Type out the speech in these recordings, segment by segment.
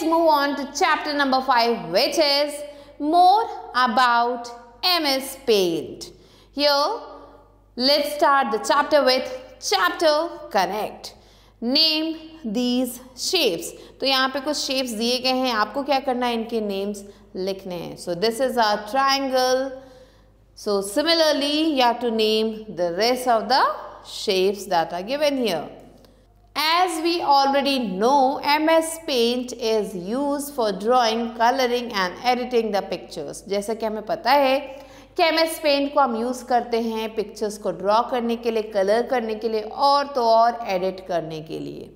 Let's move on to chapter number 5, which is more about MS Paint. Here, let's start the chapter with chapter connect. Name these shapes. तो यहाँ पे कुछ shapes दिए गए हैं, आपको क्या करना है, इनके names लिखने हैं. So this is a triangle. So similarly, you have to name the rest of the shapes that are given here. As we already know, MS Paint is used for drawing, coloring and editing the pictures. जैसा कि हमें पता है कि MS Paint को हम use करते हैं पिक्चर्स को ड्रॉ करने के लिए, कलर करने के लिए और तो और एडिट करने के लिए.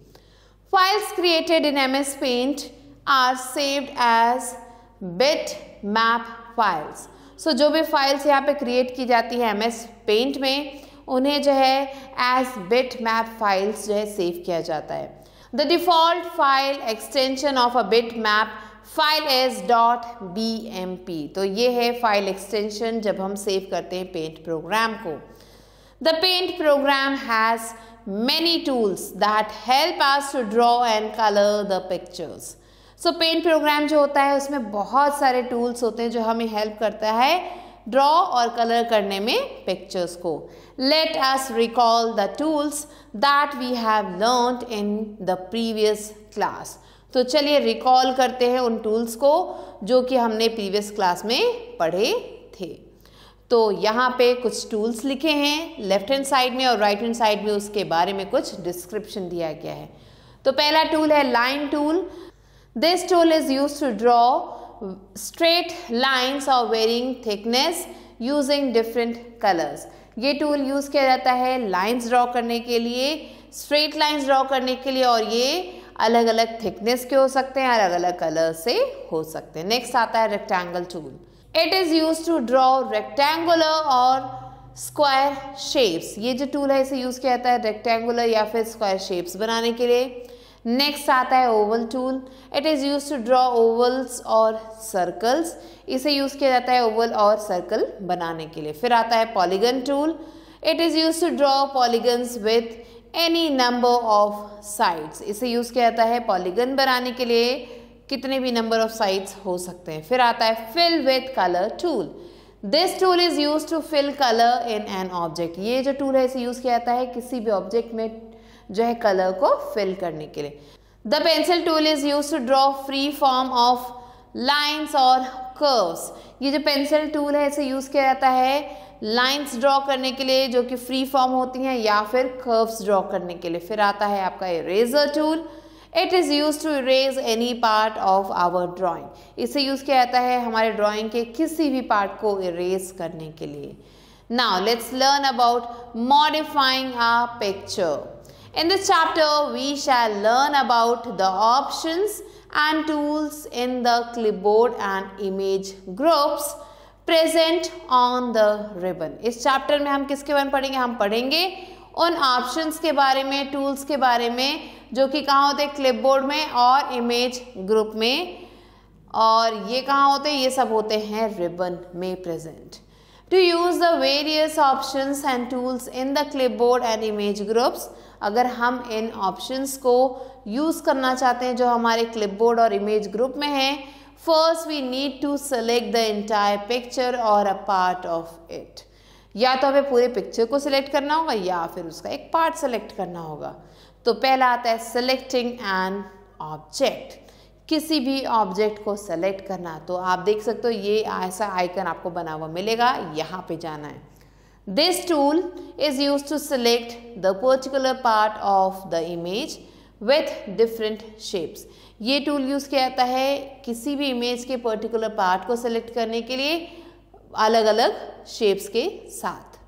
Files created in MS Paint are saved as bitmap files. So जो भी फाइल्स यहाँ पे क्रिएट की जाती है MS Paint में, उन्हें जो है एज बिटमैप फाइल्स जो है सेव किया जाता है. The default file extension of a bitmap file is .bmp. तो ये है फाइल एक्सटेंशन जब हम सेव करते हैं पेंट प्रोग्राम को. The paint program has many tools that help us to draw and colour the pictures. So paint program जो होता है उसमें बहुत सारे टूल्स होते हैं जो हमें हेल्प करता है ड्रॉ और कलर करने में पिक्चर्स को. Let us recall the tools that we have learned in the previous class. तो चलिए रिकॉल करते हैं उन टूल्स को जो कि हमने प्रीवियस क्लास में पढ़े थे. तो यहाँ पे कुछ टूल्स लिखे हैं लेफ्ट हैंड साइड में और राइट हैंड साइड में उसके बारे में कुछ डिस्क्रिप्शन दिया गया है. तो पहला टूल है line tool. This tool is used to draw straight lines of varying thickness using different colours. ये टूल यूज़ किया जाता है लाइंस ड्रॉ करने के लिए, स्ट्रेट लाइंस ड्रॉ करने के लिए, और ये अलग अलग थिकनेस के हो सकते हैं, अलग अलग कलर से हो सकते हैं. नेक्स्ट आता है rectangle tool. It is use to draw rectangular और स्क्वायर शेप्स. ये जो टूल है इसे यूज़ किया जाता है रेक्टेंगुलर या फिर स्क्वायर शेप्स बनाने के लिए. नेक्स्ट आता है oval tool. It is use to draw ovals और सर्कल्स. इसे यूज़ किया जाता है ओवल और सर्कल बनाने के लिए. फिर आता है polygon tool. It is use to draw polygons with any number of sides. इसे यूज़ किया जाता है पॉलीगन बनाने के लिए, कितने भी नंबर ऑफ साइड्स हो सकते हैं. फिर आता है fill with colour tool. This tool is use to fill colour in an object. ये जो टूल है इसे यूज़ किया जाता है किसी भी ऑब्जेक्ट में जो है कलर को फिल करने के लिए. The pencil tool is use to draw free form of lines और कर्व्स. ये जो पेंसिल टूल है इसे यूज़ किया जाता है लाइन्स ड्रॉ करने के लिए जो कि फ्री फॉर्म होती हैं या फिर कर्व्स ड्रॉ करने के लिए. फिर आता है आपका eraser tool. It is use to erase any part of our drawing. इसे यूज़ किया जाता है हमारे ड्राइंग के किसी भी पार्ट को इरेज करने के लिए. Now let's learn about modifying a picture. In this chapter, we shall learn about the options and tools in the clipboard and image groups present on the ribbon. इस chapter में हम किसके बारे में पढ़ेंगे? हम पढ़ेंगे उन ऑप्शंस के बारे में, टूल्स के बारे में जो कि कहाँ होते हैं? क्लिपबोर्ड में और इमेज ग्रुप में. और ये कहाँ होते हैं? ये सब होते हैं रिबन में present. To use the various options and tools in the clipboard and image groups. अगर हम इन ऑप्शंस को यूज़ करना चाहते हैं जो हमारे क्लिपबोर्ड और इमेज ग्रुप में हैं, first we need to select the entire picture और अ पार्ट ऑफ इट. या तो हमें पूरे पिक्चर को सिलेक्ट करना होगा या फिर उसका एक पार्ट सेलेक्ट करना होगा. तो पहला आता है सेलेक्टिंग एन ऑब्जेक्ट. किसी भी ऑब्जेक्ट को सेलेक्ट करना. तो आप देख सकते हो ये ऐसा आइकन आपको बना हुआ मिलेगा, यहाँ पे जाना है. This tool is used to select the particular part of the image with different shapes. ये टूल यूज़ किया जाता है किसी भी इमेज के पर्टिकुलर पार्ट को सेलेक्ट करने के लिए अलग अलग शेप्स के साथ.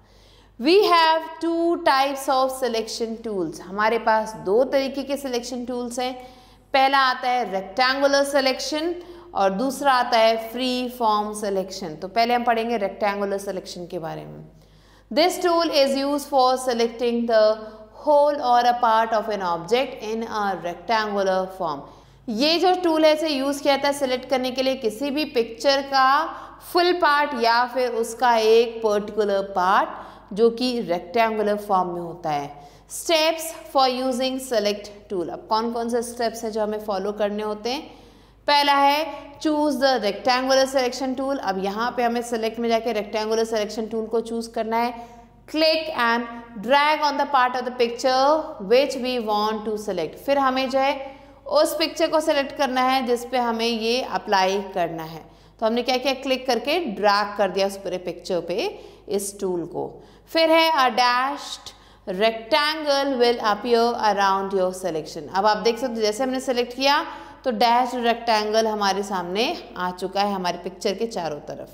We have two types of selection tools. हमारे पास दो तरीके के सिलेक्शन टूल्स हैं. पहला आता है रेक्टेंगुलर सिलेक्शन और दूसरा आता है फ्री फॉर्म सिलेक्शन. तो पहले हम पढ़ेंगे रेक्टेंगुलर सिलेक्शन के बारे में. This tool is used for selecting the whole or a part of an object in a rectangular form. ये जो टूल है इसे यूज़ किया जाता है सेलेक्ट करने के लिए किसी भी पिक्चर का फुल पार्ट या फिर उसका एक पर्टिकुलर पार्ट जो कि रेक्टेंगुलर फॉर्म में होता है. Steps for using select tool. अब कौन कौन से स्टेप्स हैं जो हमें फॉलो करने होते हैं? पहला है choose the rectangular selection tool. अब यहाँ पे हमें सेलेक्ट में जाके रेक्टेंगुलर सिलेक्शन टूल को चूज करना है। Click and drag on the part of the picture which we want to select. फिर हमें जो है उस पिक्चर को सेलेक्ट करना है जिस पे हमें ये अप्लाई करना है। तो हमने क्या किया, क्लिक करके ड्रैग कर दिया उस पूरे पिक्चर पे इस टूल को। फिर है a dashed rectangle will appear around your selection. अब आप देख सकते हो जैसे हमने सेलेक्ट किया तो डैश रेक्टेंगल हमारे सामने आ चुका है हमारे पिक्चर के चारों तरफ।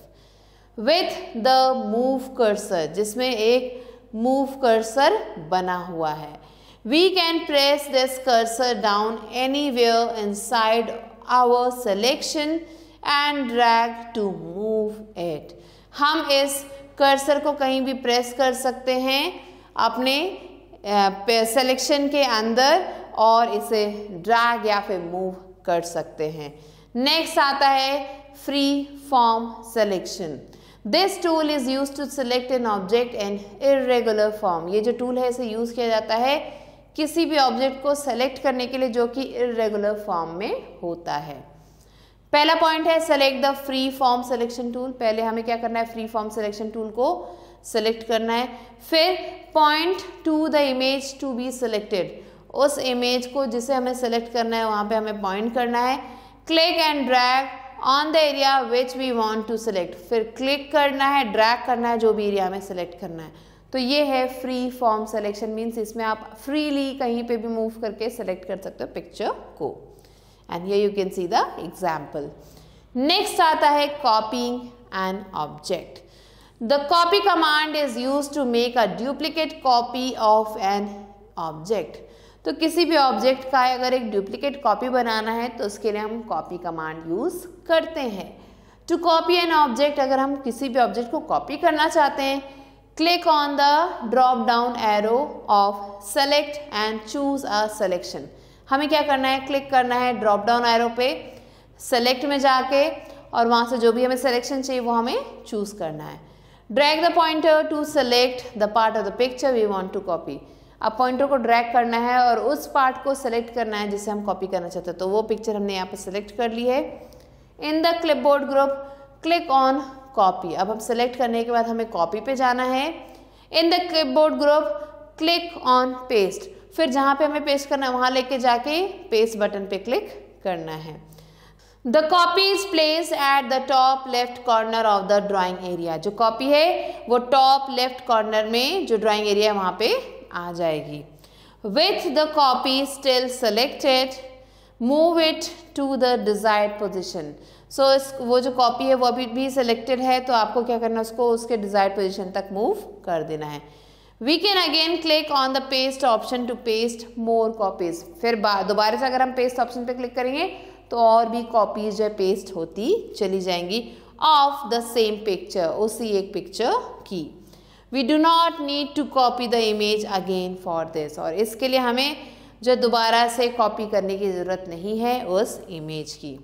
विथ द मूव कर्सर, जिसमें एक मूव कर्सर बना हुआ है। We can press this cursor down anywhere inside our selection and drag to move it. हम इस कर्सर को कहीं भी प्रेस कर सकते हैं अपने सिलेक्शन के अंदर और इसे ड्रैग या फिर मूव कर सकते हैं। नेक्स्ट आता है free form selection. This tool is use to select an object in irregular form. ये जो टूल है इसे यूज किया जाता है किसी भी ऑब्जेक्ट को सेलेक्ट करने के लिए जो कि इर्रेगुलर फॉर्म में होता है। पहला पॉइंट है select the free form selection tool. पहले हमें क्या करना है, फ्री फॉर्म सिलेक्शन टूल को सेलेक्ट करना है। फिर point to the image to be selected, उस इमेज को जिसे हमें सेलेक्ट करना है वहाँ पे हमें पॉइंट करना है। Click and drag on the area which we want to select. फिर क्लिक करना है, ड्रैग करना है जो भी एरिया हमें सेलेक्ट करना है। तो ये है फ्री फॉर्म सिलेक्शन, मीन्स इसमें आप फ्रीली कहीं पे भी मूव करके सेलेक्ट कर सकते हो पिक्चर को। And here you can see the example. Next आता है copying an object. The copy command is use to make a duplicate copy of an object. तो किसी भी ऑब्जेक्ट का अगर एक डुप्लीकेट कॉपी बनाना है तो उसके लिए हम कॉपी कमांड यूज करते हैं। टू कॉपी एन ऑब्जेक्ट, अगर हम किसी भी ऑब्जेक्ट को कॉपी करना चाहते हैं, click on the drop down arrow of select and choose a selection. हमें क्या करना है, क्लिक करना है ड्रॉप डाउन एरो पे, सेलेक्ट में जाके और वहाँ से जो भी हमें सिलेक्शन चाहिए वो हमें चूज करना है। Drag the pointer to select the part of the picture we want to copy. अब पॉइंटर को ड्रैग करना है और उस पार्ट को सेलेक्ट करना है जिसे हम कॉपी करना चाहते हैं। तो वो पिक्चर हमने यहाँ पे सेलेक्ट कर ली है। In the clipboard group click on copy. अब हम सेलेक्ट करने के बाद हमें कॉपी पे जाना है। In the clipboard group click on paste. फिर जहाँ पे हमें पेस्ट करना है वहाँ लेके जाके पेस्ट बटन पे क्लिक करना है। The copy is place at the top left corner of the drawing area. जो कॉपी है वो टॉप लेफ्ट कॉर्नर में जो ड्राइंग एरिया है वहाँ पे आ जाएगी। With the copy still selected move it to the desired position. So वो जो कॉपी है वो अभी भी सिलेक्टेड है तो आपको क्या करना है, उसको उसके डिजायर्ड पोजिशन तक मूव कर देना है। We can again click on the paste option to paste more copies. फिर दोबारा से अगर हम पेस्ट ऑप्शन पे क्लिक करेंगे तो और भी कॉपीज जो है पेस्ट होती चली जाएंगी ऑफ द सेम पिक्चर, उसी एक पिक्चर की। We do not need to copy the image again for this. और इसके लिए हमें जो दोबारा से कॉपी करने की ज़रूरत नहीं है उस इमेज की।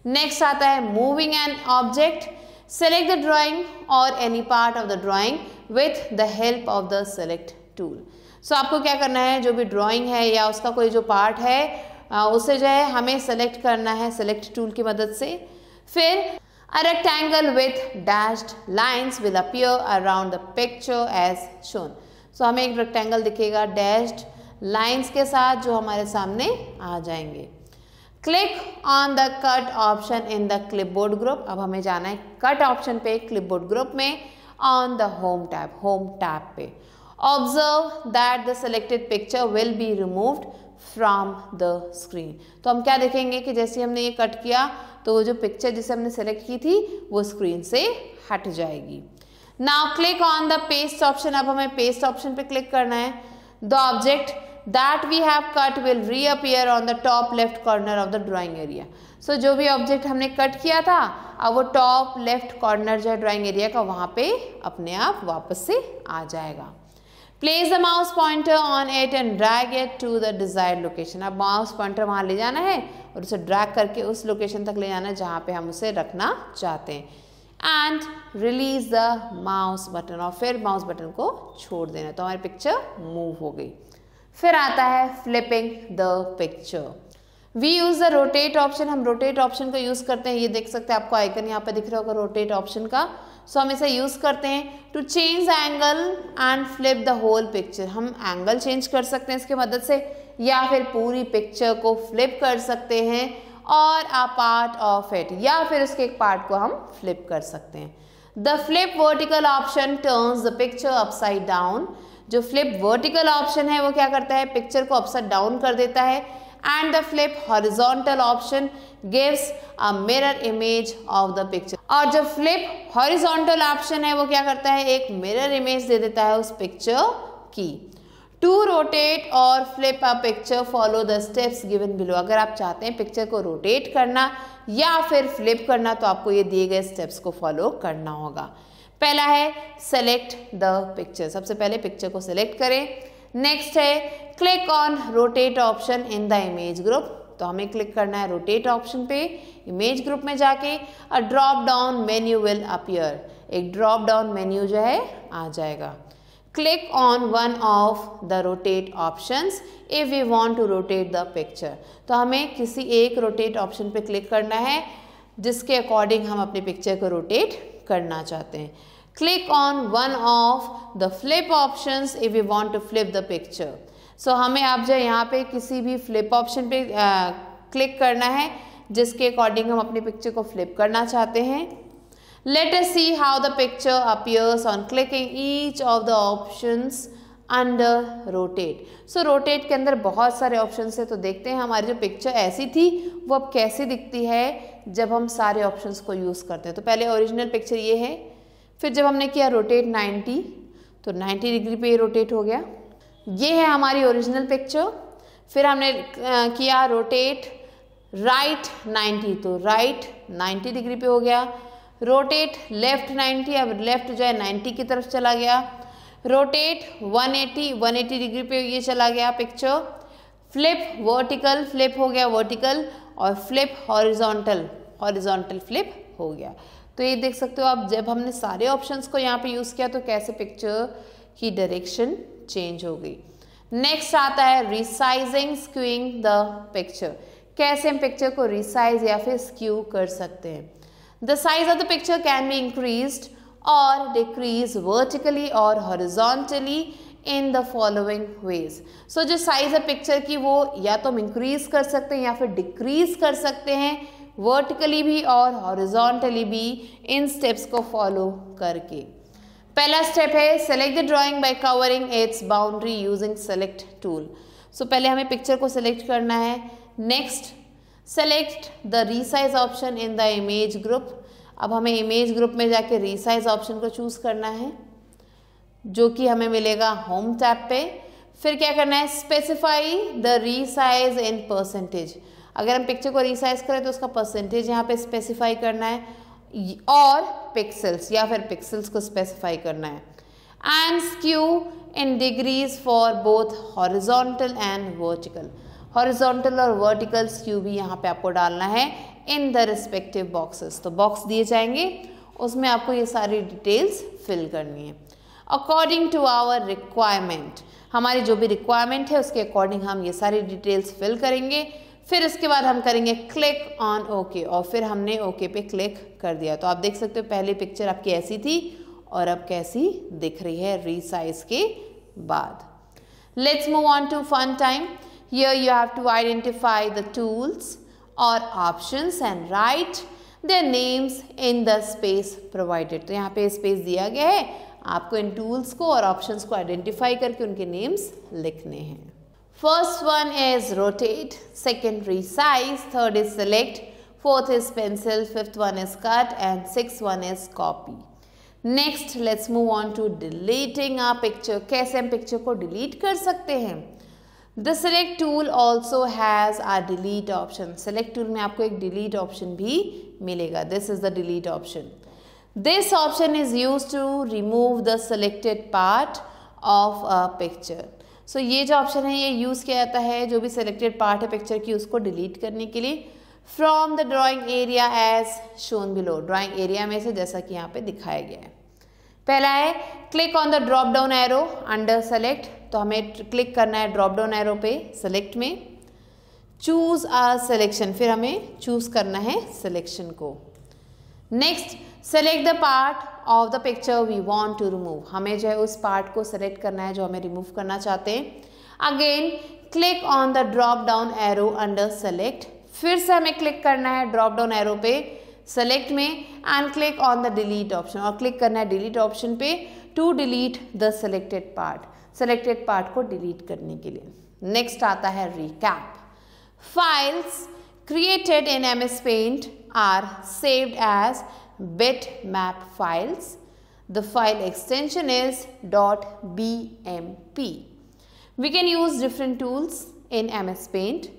नेक्स्ट आता है moving an object. Select the drawing और any part of the drawing with the help of the select tool. So आपको क्या करना है, जो भी ड्राइंग है या उसका कोई जो पार्ट है उसे जो है हमें सेलेक्ट करना है सेलेक्ट टूल की मदद से। फिर a rectangle with dashed lines will appear around the picture as shown. So हमें एक rectangle दिखेगा dashed lines के साथ जो हमारे सामने आ जाएंगे। Click on the cut option in the clipboard group. अब हमें जाना है cut option पे clipboard group में on the home tab पे। Observe that the selected picture will be removed from the screen. तो हम क्या देखेंगे कि जैसे हमने ये कट किया तो वो जो पिक्चर जिसे हमने सेलेक्ट की थी वो स्क्रीन से हट जाएगी। Now click on the paste option. अब हमें पेस्ट ऑप्शन पे क्लिक करना है। The object that we have cut will reappear on the top left corner of the drawing area. So जो भी ऑब्जेक्ट हमने कट किया था अब वो टॉप लेफ्ट कॉर्नर जो है ड्राइंग एरिया का वहाँ पे अपने आप वापस से आ जाएगा। Place the mouse pointer on it and drag it to the desired location. अब माउस पॉइंटर वहाँ ले जाना है और उसे ड्रैग करके उस लोकेशन तक ले जाना है जहाँ पे हम उसे रखना चाहते हैं। And release the mouse button, और फिर माउस बटन को छोड़ देना तो हमारी पिक्चर मूव हो गई। फिर आता है flipping the picture. We use the rotate option, हम रोटेट ऑप्शन को यूज़ करते हैं, ये देख सकते हैं आपको आइकन यहाँ पे दिख रहा होगा रोटेट ऑप्शन का। सो हम इसे यूज़ करते हैं to change angle and flip the whole picture. हम एंगल चेंज कर सकते हैं इसके मदद से, या फिर पूरी पिक्चर को फ्लिप कर सकते हैं, और अ पार्ट ऑफ इट, या फिर उसके एक पार्ट को हम फ्लिप कर सकते हैं। The flip vertical option turns the picture upside down. जो फ्लिप वर्टिकल ऑप्शन है वो क्या करता है, पिक्चर को अपसाइड डाउन कर देता है। And the flip horizontal option gives a mirror image of the picture. और जो फ्लिप हॉरिजॉन्टल ऑप्शन है वो क्या करता है, एक मिरर इमेज दे देता है उस पिक्चर की। टू रोटेट और flip a picture follow the steps given below. अगर आप चाहते हैं पिक्चर को रोटेट करना या फिर फ्लिप करना तो आपको ये दिए गए स्टेप्स को फॉलो करना होगा। पहला है सेलेक्ट द पिक्चर, सबसे पहले पिक्चर को सिलेक्ट करें। नेक्स्ट है click on rotate option in the image group, तो हमें क्लिक करना है रोटेट ऑप्शन पे इमेज ग्रुप में जाके। A drop down menu will appear, एक ड्रॉप डाउन मेन्यू जो है आ जाएगा। Click on one of the rotate options if we want to rotate the picture। तो हमें किसी एक रोटेट ऑप्शन पे क्लिक करना है जिसके अकॉर्डिंग हम अपनी पिक्चर को रोटेट करना चाहते हैं। Click on one of the flip options if we want to flip the picture। So हमें आप जो यहाँ पे किसी भी फ्लिप ऑप्शन पे क्लिक करना है जिसके अकॉर्डिंग हम अपनी पिक्चर को फ्लिप करना चाहते हैं। Let us see how the picture appears on clicking each of the options under rotate। So rotate के अंदर बहुत सारे options है, तो देखते हैं हमारी जो पिक्चर ऐसी थी वो अब कैसी दिखती है जब हम सारे options को यूज़ करते हैं। तो पहले ओरिजिनल पिक्चर ये है, फिर जब हमने किया रोटेट 90 तो 90 डिग्री पे ये रोटेट हो गया। ये है हमारी ओरिजिनल पिक्चर। फिर हमने किया रोटेट राइट 90 तो राइट 90 डिग्री पे हो गया। रोटेट लेफ्ट 90, अब लेफ्ट जो है 90 की तरफ चला गया। रोटेट 180 डिग्री पे ये चला गया पिक्चर। फ्लिप वर्टिकल, फ्लिप हो गया वर्टिकल, और फ्लिप हॉरिजॉन्टल फ्लिप हो गया। तो ये देख सकते हो आप, जब हमने सारे ऑप्शंस को यहाँ पे यूज़ किया तो कैसे पिक्चर की डायरेक्शन चेंज हो गई। नेक्स्ट आता है रिसाइजिंग स्क्यूइंग द पिक्चर, कैसे हम पिक्चर को रिसाइज या फिर स्क्यू कर सकते हैं। The size of the picture can be increased or decreased vertically or horizontally in the following ways। So जो size है पिक्चर की वो या तो हम increase कर सकते हैं या फिर decrease कर सकते हैं, vertically भी और horizontally भी, इन steps को follow करके। पहला step है select the drawing by covering its boundary using select tool। So पहले हमें पिक्चर को select करना है। Next select the resize option in the image group. अब हमें इमेज ग्रुप में जाके रीसाइज ऑप्शन को चूज़ करना है जो कि हमें मिलेगा होम टैब पे। फिर क्या करना है, specify the resize in percentage. अगर हम पिक्चर को रीसाइज करें तो उसका परसेंटेज यहाँ पे स्पेसिफाई करना है, और पिक्सल्स या फिर पिक्सल्स को स्पेसिफाई करना है। And skew in degrees for both horizontal and vertical. Horizontal और वर्टिकल स्क्यू भी यहाँ पे आपको डालना है इन द रिस्पेक्टिव बॉक्सेस। तो बॉक्स दिए जाएंगे, उसमें आपको ये सारी डिटेल्स फिल करनी है अकॉर्डिंग टू आवर रिक्वायरमेंट। हमारी जो भी रिक्वायरमेंट है उसके अकॉर्डिंग हम ये सारी डिटेल्स फिल करेंगे। फिर इसके बाद हम करेंगे क्लिक ऑन ओके, और फिर हमने ओके पे क्लिक कर दिया। तो आप देख सकते हो पहले पिक्चर आपकी ऐसी थी और अब कैसी दिख रही है रीसाइज के बाद। Let's move on to fun time. Here you have to identify the tools or options and write their names in the space provided। तो यहाँ पे स्पेस दिया गया है, आपको इन टूल्स को और ऑप्शंस को आइडेंटिफाई करके उनके नेम्स लिखने हैं। First one is rotate, second resize, third is select, fourth is pencil, fifth one is cut and sixth one is copy. Next let's move on to deleting a picture. कैसे हम picture को delete कर सकते हैं। The select tool also has a delete option। select tool में आपको एक delete option भी मिलेगा। This is the delete option। This option is used to remove the selected part of a picture। So ये जो option है ये use किया जाता है जो भी selected part है picture की उसको delete करने के लिए from the drawing area as shown below। drawing area में से जैसा कि यहाँ पे दिखाया गया है। पहला है click on the drop down arrow under select. तो हमें क्लिक करना है ड्रॉप डाउन एरो पे सेलेक्ट में। चूज अ सिलेक्शन, फिर हमें चूज करना है सिलेक्शन को। Next, select the part of the picture we want to remove, हमें जो है उस पार्ट को सेलेक्ट करना है जो हमें रिमूव करना चाहते हैं। Again click on the drop down arrow under select, फिर से हमें क्लिक करना है ड्रॉप डाउन एरो पे सेलेक्ट में and click on the delete option, और क्लिक करना है डिलीट ऑप्शन पे to delete the selected part, selected part को डिलीट करने के लिए। नेक्स्ट आता है recap. Files created in MS Paint are saved as bitmap files. The file extension is .bmp. We can use different tools in MS Paint.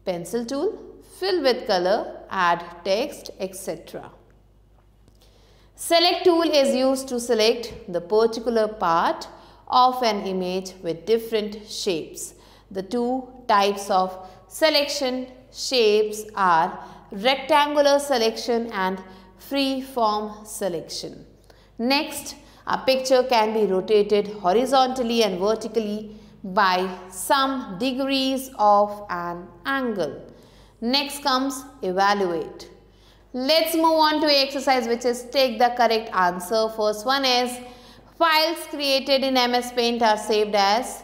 Pencil tool, fill with color, add text, etc. Select tool is used to select the particular part of an image with different shapes. The two types of selection shapes are rectangular selection and free-form selection. Next, a picture can be rotated horizontally and vertically by some degrees of an angle. Next comes evaluate. Let's move on to exercise, which is take the correct answer. First one is files created in MS Paint are saved as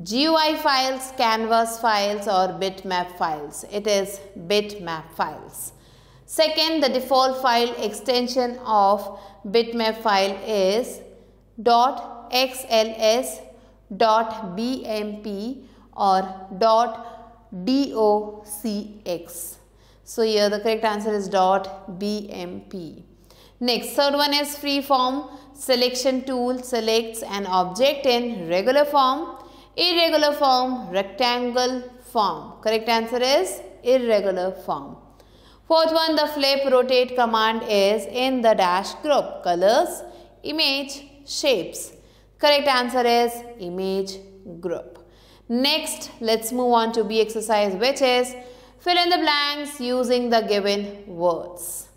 GUI files, canvas files or bitmap files. It is bitmap files. Second, the default file extension of bitmap file is .xls, .bmp or .docx. So here the correct answer is .bmp. Next, third one is freeform selection tool selects an object in regular form, irregular form, rectangle form. Correct answer is irregular form. Fourth one, the flip rotate command is in the dash group, colors, image, shapes. Correct answer is image group. Next, let's move on to B exercise, which is fill in the blanks using the given words.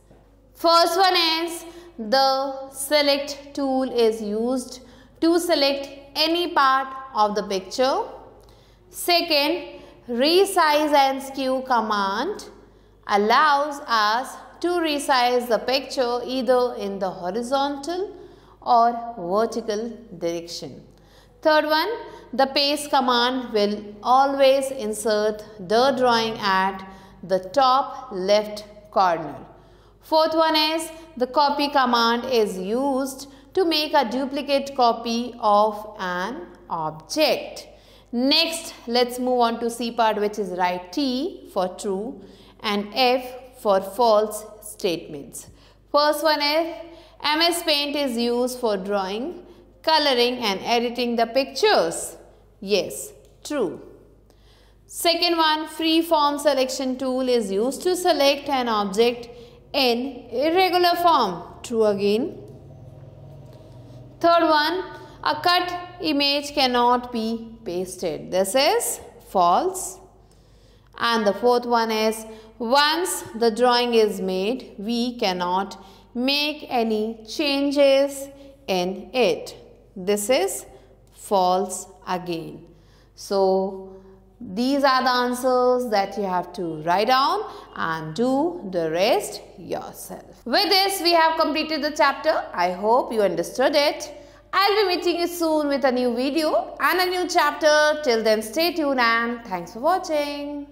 First one is the select tool is used to select any part of the picture. Second, resize and skew command allows us to resize the picture either in the horizontal or vertical direction. Third one, the paste command will always insert the drawing at the top left corner. Fourth one is the copy command is used to make a duplicate copy of an object. Next, let's move on to C part, which is write T for true and F for false statements. First one is MS Paint is used for drawing, coloring and editing the pictures. Yes, true. Second one, free-form selection tool is used to select an object in irregular form. True again. Third one, a cut image cannot be pasted. This is false. And the fourth one is once the drawing is made, we cannot make any changes in it. This is false again. So these are the answers that you have to write down and do the rest yourself. With this, we have completed the chapter. I hope you understood it. I'll be meeting you soon with a new video and a new chapter. Till then, stay tuned and thanks for watching.